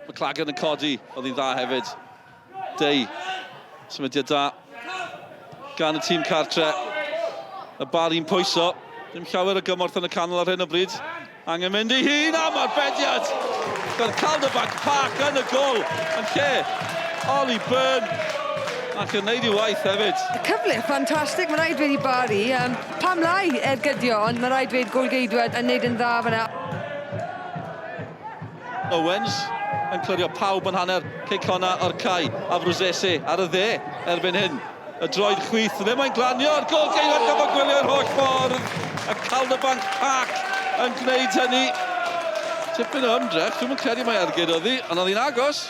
McLagan yn codi, oedd hi'n dda hefyd. Dei, symudiad da gan y tîm cartre. Y Barri'n pwyso, ddim llawer o gymorth yn y canol ar hyn o bryd. Angen mynd i hun am arbediad. Gan Caldabag Park yn y gol yn lle Ollie Byrne. Ac yn neud i waith hefyd. Y cyfle, ffantastig, mae'n rhaid wedi Barri. Pam lai ergydio, ond mae'n rhaid wedi gôl-geidwad yn neud yn dda fyna. Owens yn clirio pawb yn hanner Cei Connah o'r Quay a Frosese ar y dde erbyn hyn. Y droed chwith, ddim mae'n glanio ar gôl-geidwad gyda gwylio'r holl ffordd. Y Caldabag Park yn gwneud hynny. Tipyn o ymdrech, dwi'n credu mae ergyd oedd hi, ond oedd hi'n agos.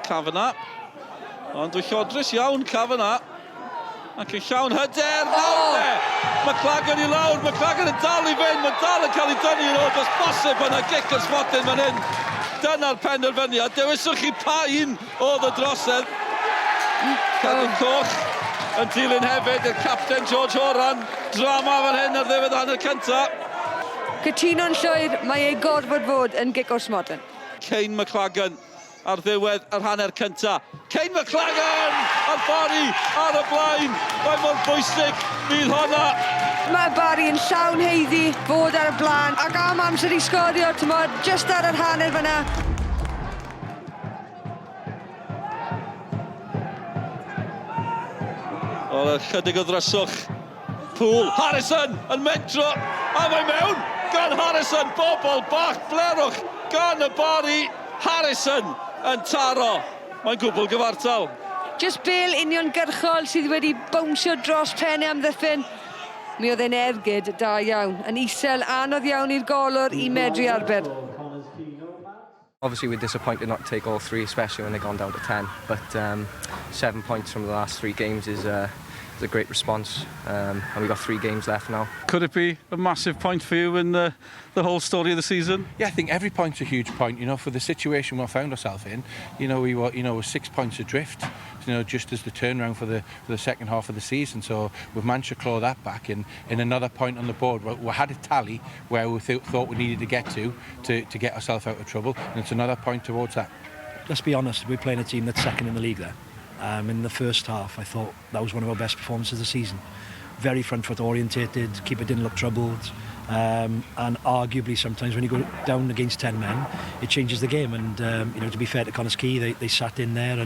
Cafana, ond dwi'n llodrus iawn Cafana, ac yn llawn hyder, nawr e! McLagan i lawr, McLagan yn dal i fynd, mae'n dal yn cael ei dynnu yn ôl, os bosib yna gic yr smotin fan hyn. Dyna'r penderfyniad, dewiswch chi pa un oedd y drosedd. Cadw'n Coch yn dilyn hefyd, y capten George Horan, drama fan hyn ar ddiwedd hanner cynta. Cytuno'n llwyr, mae ei gorfod fod yn gic o'r smotin. Cei McLagan ar ddiwedd yr hanner cynta. Cei McLagan ar Barri ar y blaen. Mae'n mor bwysig fydd honna. Mae Barri yn llawn heiddi fod ar y blaen ac am amser i sgorio, t'mod, just ar yr hanner fyna. O, chydig o ddryswch. Pool, Harrison yn mentro, a mae mewn gan Harrison, bobl bach blerwch gan y Barri. Harrison yn taro. Mae'n gwbl gyfartal. Just bêl uniongyrchol sydd wedi bownsio dros penne amddiffyn. Mi oedd e'n ergyd da iawn. Yn isel anodd iawn i'r golwr i medru arbed. Obviously we're disappointed not to take all three, especially when they've gone down to 10. But 7 points from the last 3 games is a great response, and we've got 3 games left now. Could it be a massive point for you in the whole story of the season? Yeah, I think every point's a huge point, you know, for the situation we found ourselves in. You know, we were 6 points adrift, you know, just as the turnaround for the second half of the season. So we've managed to claw that back in another point on the board. We had a tally where we thought we needed to get to get ourselves out of trouble, and it's another point towards that. Let's be honest, we're playing a team that's second in the league there. In the first half, I thought that was one of our best performances of the season. Very front foot orientated, keeper didn't look troubled, and arguably sometimes when you go down against 10 men, it changes the game. And you know, to be fair to Connah's Quay, they sat in there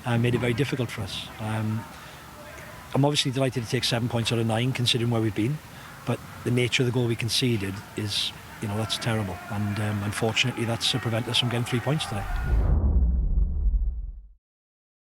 and made it very difficult for us. I'm obviously delighted to take 7 points out of 9, considering where we've been, but the nature of the goal we conceded is, you know, that's terrible. And unfortunately, that's prevented us from getting 3 points today.